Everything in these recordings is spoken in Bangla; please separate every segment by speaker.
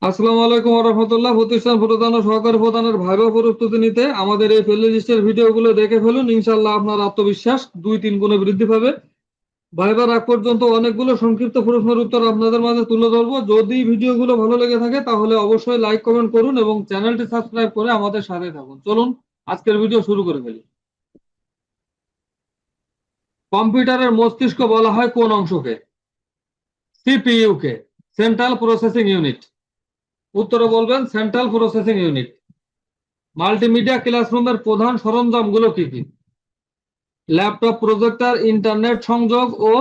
Speaker 1: আসসালামু আলাইকুম ওয়া রাহমাতুল্লাহ। প্রতিষ্ঠান প্রধান ও সহকারী প্রধানের ভাইবা প্রস্তুতি নিতে আমাদের এই প্লেলিস্টের ভিডিওগুলো দেখে ফেলুন। ইনশাআল্লাহ আপনার আত্মবিশ্বাস 2-3 গুণে বৃদ্ধি পাবে। ভাইবার আগ পর্যন্ত অনেকগুলো সংক্ষিপ্ত প্রশ্নের উত্তর আপনাদের মাঝে তুলে ধরবো। যদি ভিডিওগুলো ভালো লেগে থাকে তাহলে অবশ্যই লাইক কমেন্ট করুন এবং চ্যানেলটি সাবস্ক্রাইব করে আমাদের সাথে থাকুন। চলুন আজকের ভিডিও শুরু করে ফেলি। কম্পিউটারের মস্তিষ্ক বলা হয় কোন অংশকে? সিপিইউ কে, সেন্ট্রাল প্রসেসিং ইউনিট। উত্তরে বলবেন সেন্ট্রাল প্রসেসিং ইউনিট। মাল্টিমিডিয়া ক্লাসরুমের প্রধান সরঞ্জামগুলো কি কি? ল্যাপটপ, প্রজেক্টর, ইন্টারনেট সংযোগ ও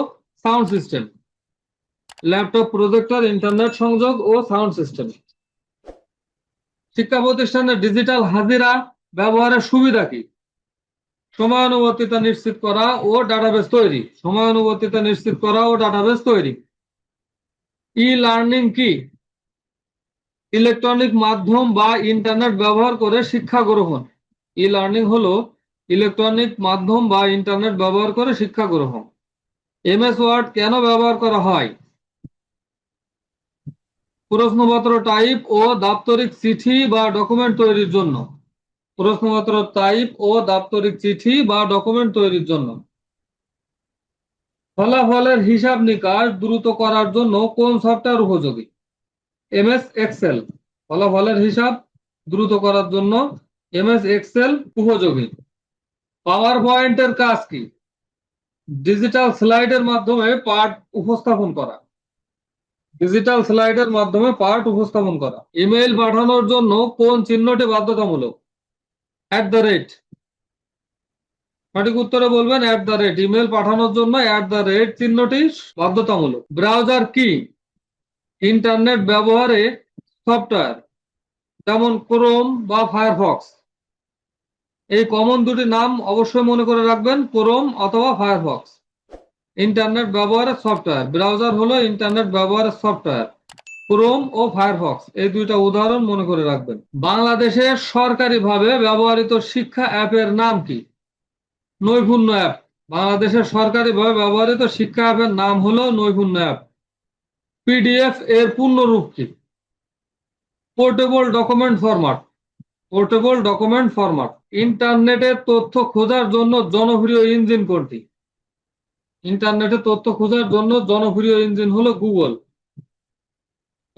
Speaker 1: sound system. Laptop, projector, internet সংযোগ ও সাউন্ড সিস্টেম। শিক্ষা প্রতিষ্ঠানের ডিজিটাল হাজিরা ব্যবহারের সুবিধা কি? সময়ানুবর্তিতা নিশ্চিত করা ও ডাটাবেস তৈরি। সময়ানুবর্তিতা নিশ্চিত করা ও ডাটাবেস তৈরি। ই লার্নিং কি? ইলেকট্রনিক মাধ্যম বা ইন্টারনেট ব্যবহার করে শিক্ষা গ্রহণ। ই লার্নিং হলো ইলেকট্রনিক মাধ্যম বা ইন্টারনেট ব্যবহার করে শিক্ষা গ্রহণ। এমএস ওয়ার্ড কেন ব্যবহার করা হয়? প্রশ্নপত্র টাইপ ও দাপ্তরিক চিঠি বা ডকুমেন্ট তৈরির জন্য। প্রশ্নপত্র টাইপ ও দাপ্তরিক চিঠি বা ডকুমেন্ট তৈরির জন্য। ফলাফলের হিসাব নিকাশ দ্রুত করার জন্য কোন সফটওয়্যার উপযোগী? MS Excel. ফলাফলের হিসাব দ্রুত করার জন্য এমএস এক্সেল উপযোগী। পাওয়ার পয়েন্টের কাজ কি? ডিজিটাল স্লাইডের মাধ্যমে পাঠ উপস্থাপন করা। ডিজিটাল স্লাইডের মাধ্যমে পাঠ উপস্থাপন করা। ইমেইল পাঠানোর জন্য কোন চিহ্নটি বাধ্যতামূলক? At the rate. সঠিক উত্তরে বলবেন অ্যাট দ্য রেট। ইমেল পাঠানোর জন্য অ্যাট দ্য রেট চিহ্নটি বাধ্যতামূলক। ব্রাউজার কি? ইন্টারনেট ব্যবহারে সফটওয়্যার, যেমন ক্রোম বা ফায়ারফক্স। এই কমন দুটি নাম অবশ্যই মনে করে রাখবেন, ক্রোম অথবা ফায়ারফক্স। ইন্টারনেট ব্যবহারের সফটওয়্যার, ব্রাউজার হলো ইন্টারনেট ব্যবহারের সফটওয়্যার। ক্রোম ও ফায়ারফক্স এই দুইটা উদাহরণ মনে করে রাখবেন। বাংলাদেশে সরকারিভাবে ব্যবহৃত শিক্ষা অ্যাপের নাম কি? নৈপুণ্য অ্যাপ। বাংলাদেশের সরকারিভাবে ব্যবহৃত শিক্ষা অ্যাপের নাম হলো নৈপুণ্য অ্যাপ। পিডিএফ এর পূর্ণ রূপ কি? Portable document format. Portable document format. ইন্টারনেটে তথ্য খোঁজার জন্য জনপ্রিয় ইঞ্জিন কোনটি? ইন্টারনেটে তথ্য খোঁজার জন্য জনপ্রিয় ইঞ্জিন হলো গুগল।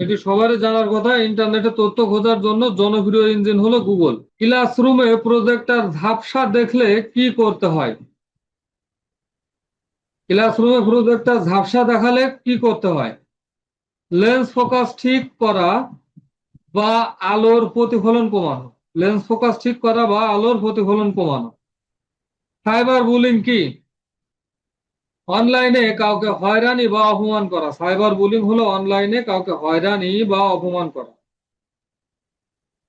Speaker 1: এটি সবারই জানার কথা, ইন্টারনেটে তথ্য খোঁজার জন্য জনপ্রিয় ইঞ্জিন হলো গুগল। ক্লাসরুমে প্রজেক্টর ঝাপসা দেখলে কি করতে হয়? ক্লাসরুমে প্রজেক্টর ঝাপসা দেখালে কি করতে হয়? লেন্স ফোকাস ঠিক করা বা আলোর প্রতিফলন কমানো। লেন্স ফোকাস ঠিক করা বা আলোর প্রতিফলন কমানো। সাইবার বুলিং কি? অনলাইনে কাউকে হয়রানি বা অপমান করা। সাইবার বুলিং হলো অনলাইনে কাউকে হয়রানি বা অপমান করা।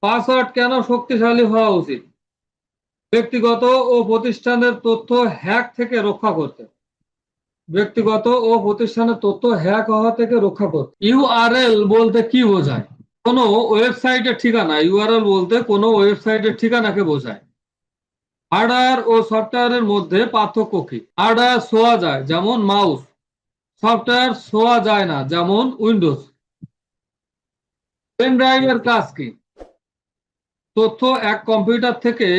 Speaker 1: পাসওয়ার্ড কেন শক্তিশালী হওয়া উচিত? ব্যক্তিগত ও প্রতিষ্ঠানের তথ্য হ্যাক থেকে রক্ষা করতে। ব্যক্তিগত ও প্রতিষ্ঠানের তথ্য হ্যাক হওয়া থেকে রক্ষা করতে। ইউআরএল বলতে কি বোঝায়? কোনো ওয়েবসাইটের ঠিকানা। ইউআরএল বলতে কোনো ওয়েবসাইটের ঠিকানাকে বোঝায়। হার্ডওয়্যার ও সফটওয়্যারের মধ্যে পার্থক্য কি? হার্ডওয়্যার ছোঁয়া যায়, যেমন মাউস। সফটওয়্যার ছোঁয়া যায় না, যেমন উইন্ডোজ। পেন ড্রাইভের কাজ কি? তথ্য এক কম্পিউটার থেকে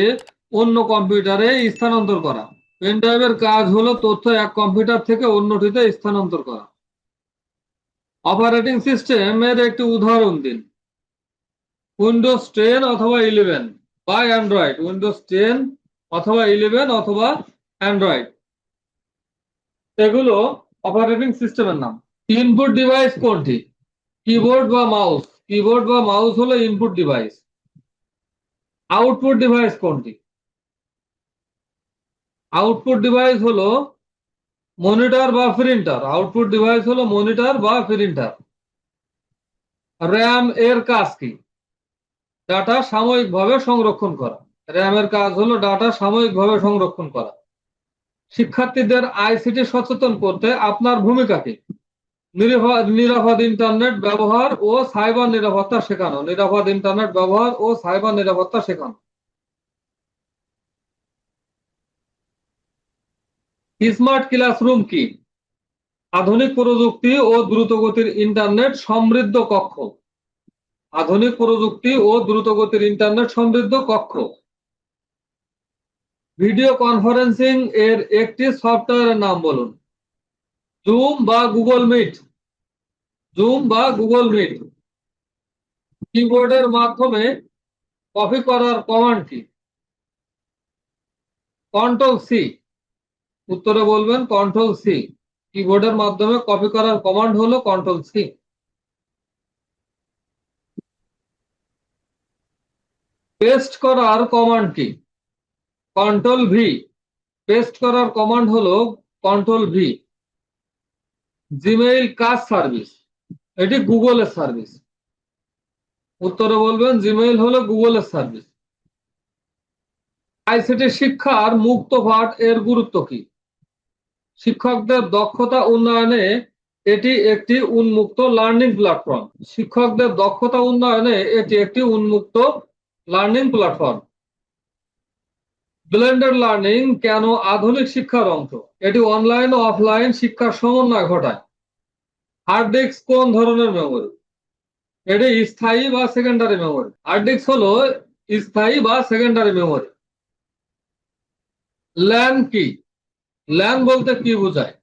Speaker 1: অন্য কম্পিউটারে স্থানান্তর করা। পেন ড্রাইভের কাজ হলো তথ্য এক কম্পিউটার থেকে অন্যটিতে স্থানান্তর করা। অপারেটিং সিস্টেমের একটি উদাহরণ দিন। উইন্ডোজ 10 অথবা 11 বা অ্যান্ড্রয়েড। উইন্ডোজ 10 অথবা 11 অথবা অ্যান্ড্রয়েড, এগুলো অপারেটিং সিস্টেমের নাম। ইনপুট ডিভাইস কোনটি? কিবোর্ড বা মাউস। কিবোর্ড বা মাউস হলো ইনপুট ডিভাইস। আউটপুট ডিভাইস কোনটি? আউটপুট ডিভাইস হলো মনিটর বা প্রিন্টার। আউটপুট ডিভাইস হলো মনিটর বা প্রিন্টার। র্যাম এর কাজ কি? ডাটা সাময়িকভাবে সংরক্ষণ করা। র্যামের কাজ হলো ডাটা সাময়িকভাবে সংরক্ষণ করা। শিক্ষার্থীদের আইসিটি সচেতন করতে আপনার ভূমিকা কি? নিরাপদ ইন্টারনেট ব্যবহার ও সাইবার নিরাপত্তা শেখানো। নিরাপদ ইন্টারনেট ব্যবহার ও সাইবার নিরাপত্তা শেখানো। স্মার্ট ক্লাসরুম কি? আধুনিক প্রযুক্তি ও দ্রুতগতির ইন্টারনেট সমৃদ্ধ কক্ষ। আধুনিক প্রযুক্তি ও দ্রুতগতির ইন্টারনেট সমৃদ্ধ কক্ষ। ভিডিও কনফারেন্সিং এর একটি সফটওয়্যারের নাম বলুন। জুম বা গুগল মিট। জুম বা গুগল মিট। কিবোর্ডের মাধ্যমে কপি করার কমান্ড কি? Control C. উত্তরে বলবেন কন্ট্রোল সি। কিবোর্ডের মাধ্যমে কপি করার কমান্ড হলো কন্ট্রোল সি। পেস্ট করার কমান্ড কি? Control V. পেস্ট করার কমান্ড হলো কন্ট্রোল ভি। জিমেইল কাজ সার্ভিস, এটি গুগলের সার্ভিস। উত্তরে বলবেন জিমেইল হলো গুগলের সার্ভিস। আইসিটি শিক্ষার মুক্ত পাঠ এর গুরুত্ব কি? শিক্ষকদের দক্ষতা উন্নয়নে এটি একটি উন্মুক্ত লার্নিং প্ল্যাটফর্ম। শিক্ষকদের দক্ষতা উন্নয়নে এটি একটি উন্মুক্ত লার্নিং প্ল্যাটফর্ম। ব্লেন্ডেড লার্নিং কেন আধুনিক শিক্ষার অংশ? এটি অনলাইন ও অফলাইন শিক্ষার সমন্বয় ঘটায়। হার্ড ডিস্ক কোন ধরনের মেমোরি? এটি স্থায়ী বা সেকেন্ডারি মেমোরি। হার্ড ডিস্ক হলো স্থায়ী বা সেকেন্ডারি মেমোরি। ল্যান কি? ল্যান বলতে কি বোঝায়?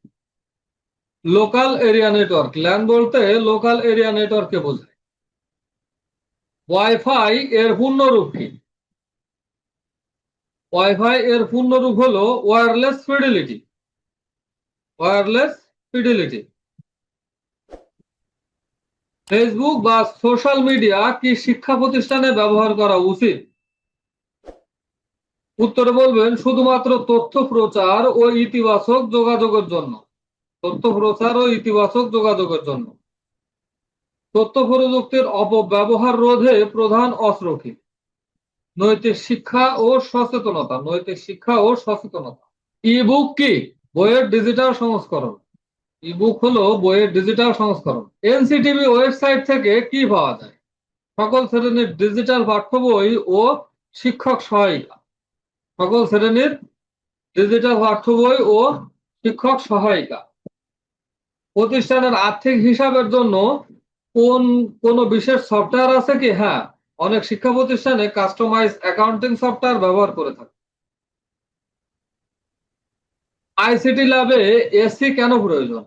Speaker 1: Local area network. ল্যান বলতে লোকাল এরিয়া নেটওয়ার্ককে বোঝায়। ওয়াইফাই এর পূর্ণরূপ কি? ওয়াইফাই এর পূর্ণরূপ হলো wireless fidelity. Wireless fidelity. Facebook বা সোশ্যাল মিডিয়া কি শিক্ষা প্রতিষ্ঠানে ব্যবহার করা উচিত? উত্তরে বলবেন শুধুমাত্র তথ্য প্রচার ও ইতিবাচক যোগাযোগের জন্য। তথ্য প্রচার ও ইতিবাচক যোগাযোগের জন্য। তথ্য প্রযুক্তির অপব্যবহার রোধে প্রধান অস্ত্র কি? নৈতিক শিক্ষা ও সচেতনতা। নৈতিক শিক্ষা ও সচেতনতা। ইবুক কি? বইয়ের ডিজিটাল সংস্করণ। ইবুক হলো বইয়ের ডিজিটাল সংস্করণ। এনসিটিভি ওয়েবসাইট থেকে কি পাওয়া যায়? সকল শ্রেণীর ডিজিটাল পাঠ্য বই ও শিক্ষক সহায়িকা। সকল শ্রেণীর ডিজিটাল পাঠ্য বই ও শিক্ষক সহায়িকা। প্রতিষ্ঠানের আর্থিক হিসাবের জন্য কোন বিশেষ সফটওয়্যার আছে কি? হ্যাঁ, অনেক শিক্ষা প্রতিষ্ঠানে কাস্টমাইজ অ্যাকাউন্টিং সফটওয়্যার ব্যবহার করে থাকে। আইসিটি ল্যাবে এসি কেন প্রয়োজন?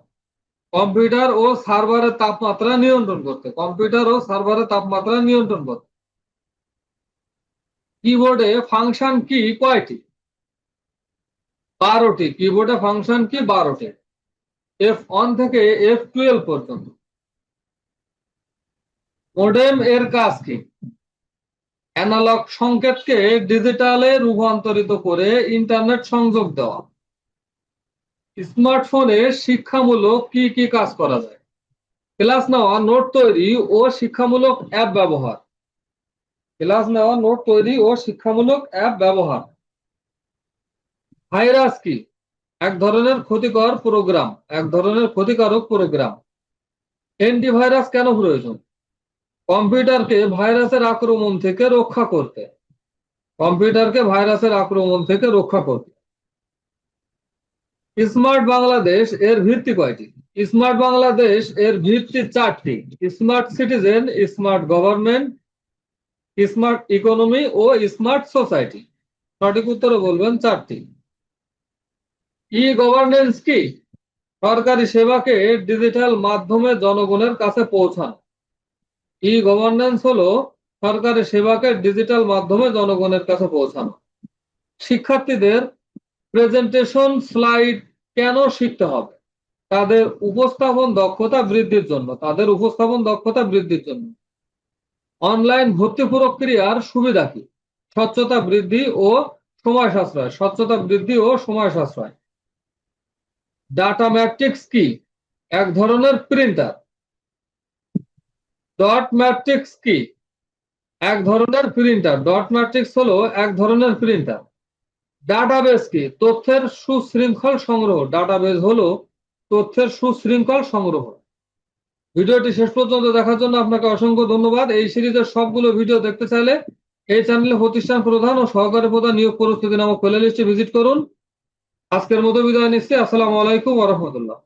Speaker 1: কম্পিউটার ও সার্ভারের তাপমাত্রা নিয়ন্ত্রণ করতে। কম্পিউটার ও সার্ভারের তাপমাত্রা নিয়ন্ত্রণ করতে। কিবোর্ডে ফাংশন কি কয়টি? 12টি। কিবোর্ডে ফাংশন কি 12টি। F1 থেকে F12 পর্যন্ত। মোডেম এর কাজ কি? অ্যানালগ সংকেতকে ডিজিটালে রূপান্তরিত করে ইন্টারনেট সংযোগ দেওয়া। স্মার্টফোনে শিক্ষামূলক কি কি কাজ করা যায়? ক্লাস নেওয়া, নোট তৈরি ও শিক্ষামূলক অ্যাপ ব্যবহার। ক্লাস নেওয়া, নোট তৈরি ও শিক্ষামূলক অ্যাপ ব্যবহার। ভাইরাস কি? এক ধরনের ক্ষতিকর প্রোগ্রাম। এক ধরনের ক্ষতিকারক প্রোগ্রাম। অ্যান্টিভাইরাস কেন প্রয়োজন? কম্পিউটারকে ভাইরাসের আক্রমণ থেকে রক্ষা করতে। কম্পিউটারকে ভাইরাসের আক্রমণ থেকে রক্ষা করতে। স্মার্ট বাংলাদেশ এর ভিত্তি কয়টি? স্মার্ট বাংলাদেশ এর ভিত্তি 4টি। Smart citizen, smart government, smart economy ও স্মার্ট সোসাইটি। সঠিক উত্তরে বলবেন 4টি। ই গভর্নেন্স কি? সরকারি সেবাকে ডিজিটাল মাধ্যমে জনগণের কাছে পৌঁছানো। ই গভর্নেন্স হলো সরকারি সেবাকে ডিজিটাল মাধ্যমে জনগণের কাছে পৌঁছানো। শিক্ষার্থীদের প্রেজেন্টেশন স্লাইড কেন শিখতে হবে? তাদের উপস্থাপন দক্ষতা বৃদ্ধির জন্য। তাদের উপস্থাপন দক্ষতা বৃদ্ধির জন্য। অনলাইন ভর্তি প্রক্রিয়ার সুবিধা কি? স্বচ্ছতা বৃদ্ধি ও সময় সাশ্রয়। স্বচ্ছতা বৃদ্ধি ও সময় সাশ্রয়। ডাটা ম্যাট্রিক্স কি? এক ধরনের প্রিন্টার। ডট ম্যাট্রিক্স কি? এক ধরনের প্রিন্টার। ডট ম্যাট্রিক্স হলো এক ধরনের প্রিন্টার। ডাটাবেস কি? তথ্যের সুশৃঙ্খল সংগ্রহ। ডাটাবেস হলো তথ্যের সুশৃঙ্খল সংগ্রহ। ভিডিওটি শেষ পর্যন্ত দেখার জন্য আপনাকে অসংখ্য ধন্যবাদ। এই সিরিজের সবগুলো ভিডিও দেখতে চাইলে এই চ্যানেলে প্রতিষ্ঠান প্রধান ও সহকারী প্রধান নিয়োগ প্রস্তুতি নামক প্লে লিস্টে ভিজিট করুন। আজকের মতো বিদায় নিচ্ছি। আসসালামু আলাইকুম ওয়া রাহমাতুল্লাহ।